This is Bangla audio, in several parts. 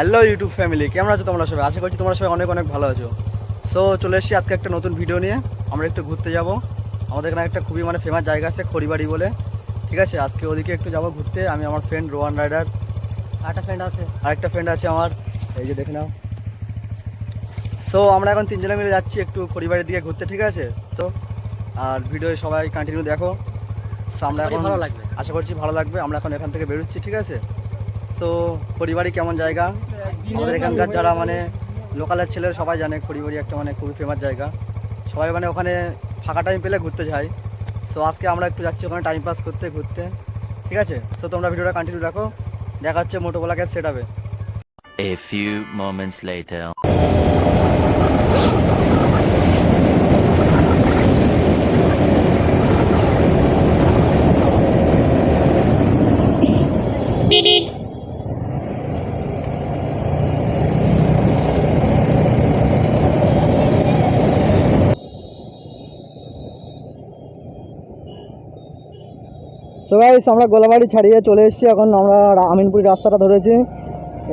হ্যালো ইউটিউব ফ্যামিলি, কেমন আছো তোমরা সবাই? আশা করছি তোমরা সবাই অনেক অনেক ভালো আছো। সো চলে এসেছি আজকে একটা নতুন ভিডিও নিয়ে। আমরা একটু ঘুরতে যাব। আমাদের এখানে একটা খুবই ফেমাস জায়গা আছে খড়িবাড়ি বলে। ঠিক আছে, আজকে ওদিকে একটু যাবো ঘুরতে। আমি আমার ফ্রেন্ড রোহান রাইডার, আরেকটা ফ্রেন্ড আছে আমার, এই যে দেখে নাও। সো আমরা এখন তিনজনে মিলে যাচ্ছি একটু খড়িবাড়ির দিকে ঘুরতে, ঠিক আছে? সো আর ভিডিও সবাই কন্টিনিউ দেখো। সো আমরা এখন আশা করছি ভালো লাগবে। আমরা এখন এখান থেকে বেরোচ্ছি, ঠিক আছে? সো খড়িবাড়ি কেমন জায়গা, আমাদের এখানকার যারা লোকালের ছেলেরা সবাই জানে খড়িবাড়ি একটা খুবই ফেমাস জায়গা। সবাই ওখানে ফাঁকা টাইম পেলে ঘুরতে যায়। সো আজকে আমরা একটু যাচ্ছি ওখানে টাইম পাস করতে ঘুরতে, ঠিক আছে? সো তোমরা ভিডিওটা কন্টিনিউ রাখো, দেখা হচ্ছে মোটোবলাকে সেট হবে। A few moments later. So guys, আমরা গোলাবাড়ি ছাড়িয়ে চলে এসেছি। এখন আমরা আমিনপুর রাস্তাটা ধরেছি।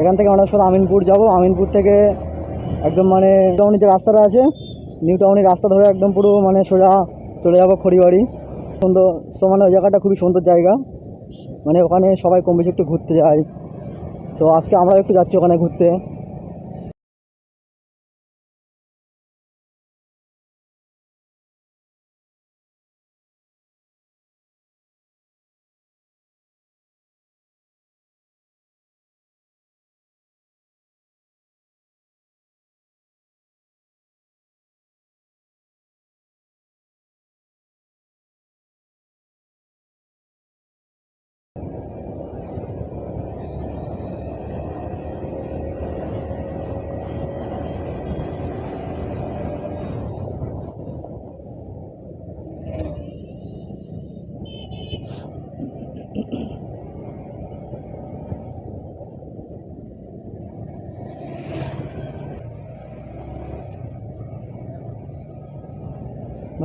এখান থেকে আমরা সোজা আমিনপুর যাব। আমিনপুর থেকে একদম টাউনের যে রাস্তাটা আছে, নিউ টাউনের রাস্তা ধরে একদম পুরো সোজা চলে যাব খড়িবাড়ি। সুন্দর। সো ওই জায়গাটা খুবই সুন্দর জায়গা। ওখানে সবাই কম বেশি একটু ঘুরতে যায়। সো আজকে আমরা একটু যাচ্ছি ওখানে ঘুরতে।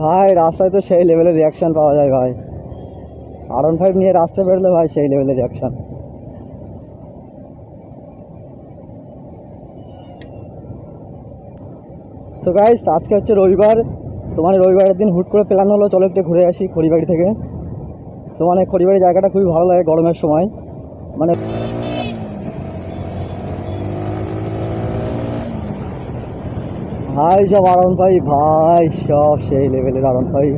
ভাই রাস্তায় তো সেই লেভেলের রিয়াকশান পাওয়া যায় ভাই। R15 নিয়ে রাস্তায় বেরোলে ভাই সেই লেভেলের রিয়াকশান। তো গাইস, আজকে হচ্ছে রবিবার। রবিবারের দিন হুট করে প্ল্যান হলো চলো একটু ঘুরে আসি খড়িবাড়ি থেকে। তো খড়িবাড়ি জায়গাটা খুবই ভালো লাগে গরমের সময়। মানে ভাই সব R15 ভাই, সব সেই লেভেলের R15।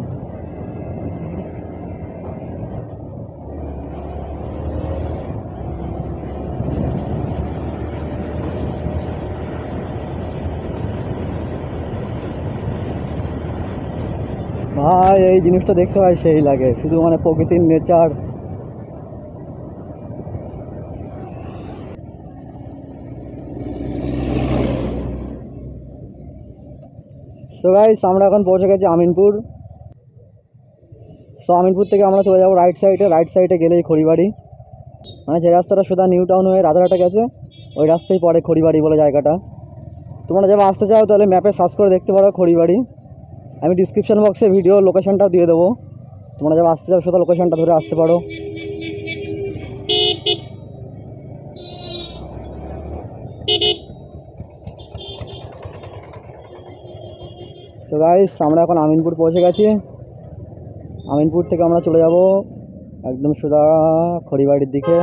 ভাই এই জিনিসটা দেখতে ভাই সেই লাগে, শুধু প্রকৃতির নেচার। সো গাইস, আমরা এখন পৌঁছে গেছি আমিনপুর। সো আমিনপুর থেকে আমরা চলে যাবো রাইট সাইডে। রাইট সাইডে গেলেই খড়িবাড়ি। যে রাস্তাটা সোজা নিউ টাউন হয়ে রাজারহাটে গেছে, ওই রাস্তায় পড়ে খড়িবাড়ি বলে জায়গাটা। তোমরা যখন আসতে চাও তাহলে ম্যাপে সার্চ করে দেখতে পারো খড়িবাড়ি। আমি ডিসক্রিপশন বক্সে ভিডিও লোকেশনটাও দিয়ে দেবো। তোমরা যখন আসতে চাও সোজা লোকেশনটা ধরে আসতে পারো। সো গাইস, আমরা এখন আমিনপুর পৌঁছে গেছি। আমিনপুর থেকে আমরা চলে যাব একদম সোজা খড়িবাড়ির দিকে।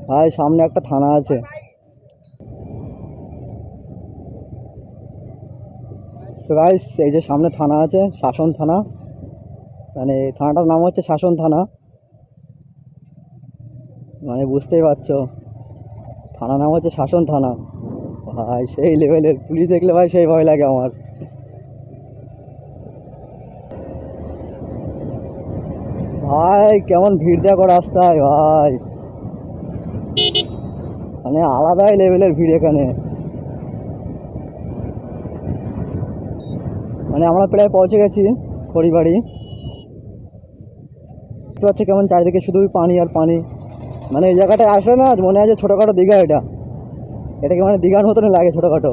ভাই সামনে একটা থানা আছে। সো গাইস, এই যে সামনে থানা আছে, শাসন থানা। থানাটার নাম হচ্ছে শাসন থানা। বুঝতেই পারছো, থানার নাম হচ্ছে শাসন থানা। ভাই সেই লেভেলের পুলিশ দেখলে ভাই সেই ভয় লাগে আমার। ভাই কেমন ভিড় দেখো রাস্তায় ভাই, আলাদাই লেভেলের ভিড় এখানে। আমরা প্রায় পৌঁছে গেছি খড়িবাড়ি। বুঝতে পারছো কেমন চারিদিকে শুধুই পানি আর পানি। এই জায়গাটায় আসলে না মনে হয় যে ছোটোখাটো দীঘা। এটাকে দীঘার মতনই লাগে, ছোটোখাটো।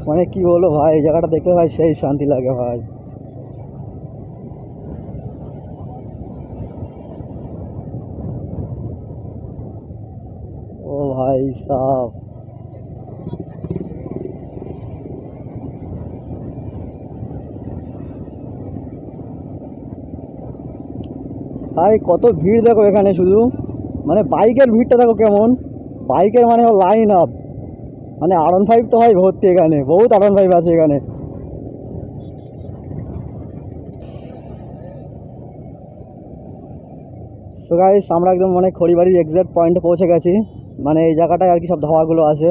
মানে কি বলবো ভাই, এই জায়গাটা দেখলে ভাই সেই শান্তি লাগে ভাই। ও ভাই সাহ, ভাই কত ভিড় দেখো এখানে শুধু, মানে বাইকের ভিড়টা দেখো কেমন, বাইকের মানে লাইন আপ, মানে R15 তো ভাই ভর্তি এখানে, বহুত R15 আছে এখানে। সো গাইস আমরা একদম মানে খড়িবাড়ির এক্সাক্ট পয়েন্টে পৌঁছে গেছি, মানে এই জায়গাটায় আর কি সব ধাবাগুলো আছে।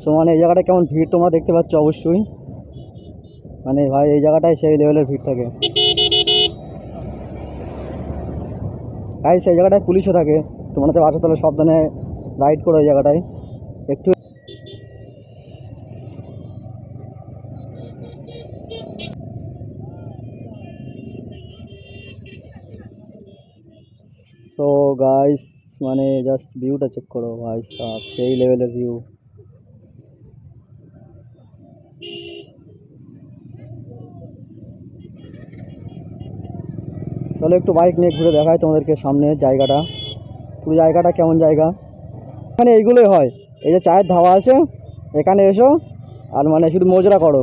সো মানে এই জায়গাটায় কেমন ভিড় তোমরা দেখতে পাচ্ছ অবশ্যই, মানে ভাই এই জায়গাটায় সেই লেভেলের ভিড় থাকে। গাইস এই জায়গাটায় পুলিশও থাকে, তোমরা তো আছো তাহলে সাবধানে রাইড করো এই জায়গাটায় একটু। তো গাইস মানে জাস্ট ভিউটা চেক করো ভাই সাহ, সেই লেভেলের ভিউ। তাহলে একটু বাইক নিয়ে ঘুরে দেখায় তোমাদেরকে সামনে জায়গাটা, পুরো জায়গাটা কেমন জায়গা। এখানে এইগুলোই হয়, এই যে চায়ের ধাবা আছে, এখানে এসো আর মানে শুধু মজরা করো,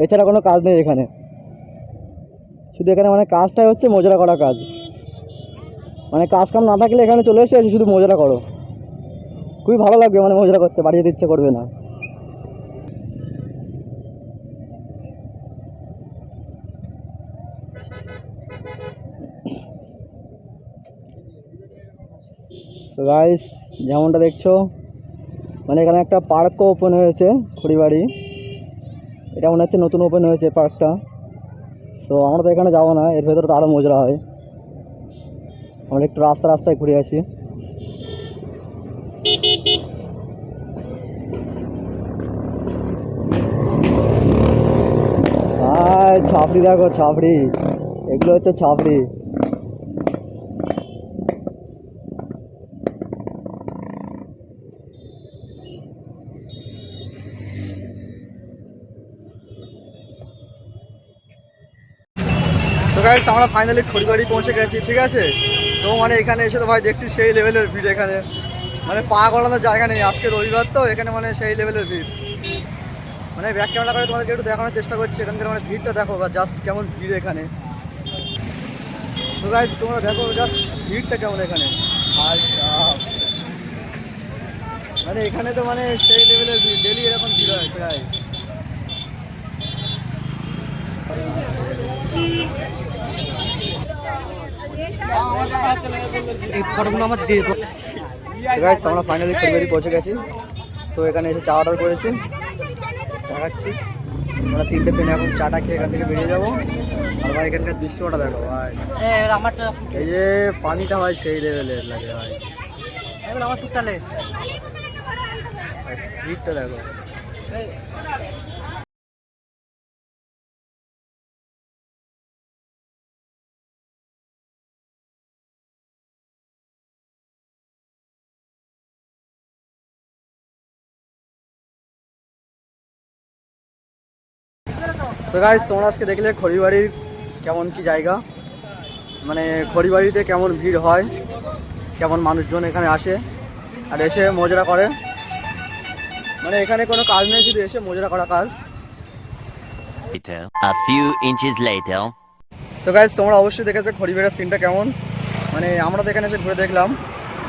এছাড়া কোনো কাজ নেই এখানে। শুধু এখানে মানে কাজটাই হচ্ছে মজরা করা কাজ, মানে কাজ কাম না থাকলে এখানে চলে এসে শুধু মজরা করো, খুবই ভালো লাগবে, মানে মজরা করতে বাড়ি যেতে ইচ্ছে করবে না। তো গাইস যেমনটা দেখছো, মানে এখানে একটা পার্কও ওপেন হয়েছে খড়িবাড়ি, এটা মনে হচ্ছে নতুন ওপেন হয়েছে পার্কটা। সো আমরা তো এখানে যাবো না, এর ভেতরে তো আরও মজা হয়, আমরা একটু রাস্তায় ঘুরে আসি। আর ছাপড়ি দেখো, ছাপড়ি, এগুলো হচ্ছে ছাপড়ি। তো গাইস আমরা ফাইনালি খড়িবাড়ি পৌঁছে গেছি, ঠিক আছে। সো মানে এখানে এসে তো ভাই দেখছি সেই লেভেলের ভিড় এখানে, মানে পা গলানোর জায়গা নেই, আজকে রবিবার তো এখানে মানে সেই লেভেলের ভিড়। মানে ব্যাক ক্যামেরা করে তোমাদেরকে একটু দেখানোর চেষ্টা করছি এখানকার মানে ভিড়টা দেখো, বা জাস্ট কেমন ভিড় এখানে। তো গাইস তোমরা দেখো জাস্ট ভিড়টা কেমন এখানে, আর মানে এখানে তো মানে সেই লেভেলের ভিড়, ডেলি এরকম ভিড় হয় প্রায়। এই ফটোগুলো আমার দিয়ে দাও। গাইস আমরা ফাইনালি খড়িবাড়ি পৌঁছে গেছি। সো এখানে এসে চা অর্ডার করেছি, দেখাচ্ছি। আমরা 3টে পেনে এখন চাটা খেয়ে এখান থেকে বেরিয়ে যাবো। আর ভাই এখানকার দৃশ্যটা দেখো ভাই, এই যে পানিটা হয় সেই লেভেলের লাগে ভাই, আমার সুটালে ভিড়টা দেখো। তো গাইস তোমরা আজকে দেখলে খড়িবাড়ির কেমন কি জায়গা, মানে খড়িবাড়িতে কেমন ভিড় হয়, কেমন মানুষজন এখানে আসে আর এসে মজরা করে, মানে এখানে কোনো কাজ নেই, শুধু এসে মজরা করা কাজ। A few inches later. So guys তোমরা অবশ্যই দেখেছো খড়িবাড়ির সিনটা কেমন, মানে আমরা তো এখানে এসে ঘুরে দেখলাম,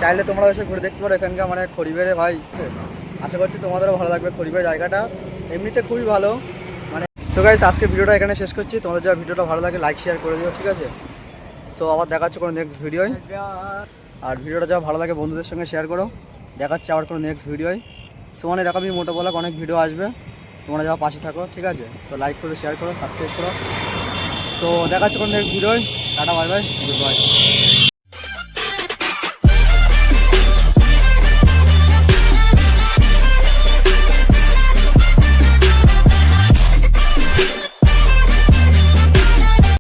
চাইলে তোমরা এসে ঘুরে দেখতে পারো এখানকার মানে খড়িবাড়ি ভাই। আশা করছি তোমাদেরও ভালো লাগবে, খড়িবাড়ি জায়গাটা এমনিতে খুবই ভালো মানে। সো গাইস আজকে ভিডিওটা এখানে শেষ করছি, তোমাদের যারা ভিডিওটা ভালো লাগে লাইক শেয়ার করে দিও, ঠিক আছে। সো আবার দেখা হচ্ছে কোনো নেক্সট ভিডিওয়, আর ভিডিওটা যা ভালো লাগে বন্ধুদের সঙ্গে শেয়ার করো, দেখা হচ্ছে আবার কোনো নেক্সট ভিডিওয়। সো মানে এরকমই মোটো বলা অনেক ভিডিও আসবে, তোমরা যাওয়া পাশে থাকো, ঠিক আছে। তো লাইক করো, শেয়ার করো, সাবস্ক্রাইব করো। সো দেখা হচ্ছে কোনো নেক্সট ভিডিওয়, tata bye bye, good by.